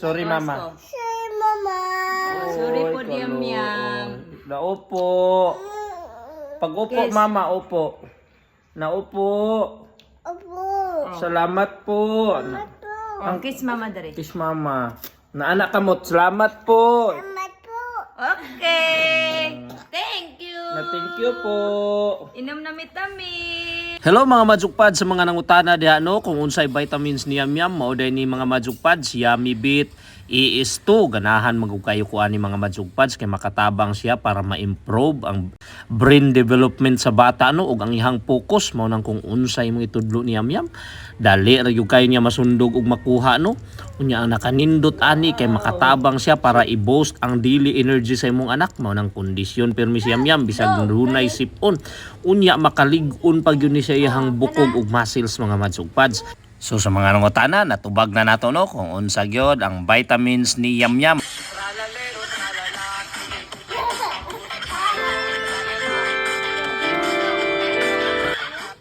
Sorry, mama. Sorry, Mama. Sorry po, Oy, Yam kalong. Yam. Naupo. Pag-upo, Yes. mama, upo. Naupo. Opo. Salamat po. Oh, kiss mama dari. Kiss mama. Naanak ka mo. Salamat po. Salamat po. Okay. Thank you. Thank you po. Inom na mitami. Hello mga majukpad sa mga nangutana diha no kung unsay vitamins ni Yam Yam mao day ni mga majukpad si Yummy Beat ES2 ganahan magugkayo ko ani mga majukpads kay makatabang siya para ma-improve ang brain development sa bata no ug ang ihang focus mao nang kung unsay mo itudlo ni Yam Yam dali ra gyud kayo niya masundog ug makuha no unya ang nakanindot ani kay makatabang siya para i-boost ang daily energy sa imong anak mao nang kondisyon permi si Yam Yam bisag runay sipon unya makalig-on pag yun ni siya iyang bukog ug muscles mga madsugpads. So sa mga nangutana natubag na nato no kung unsa gyud ang vitamins ni Yam Yam.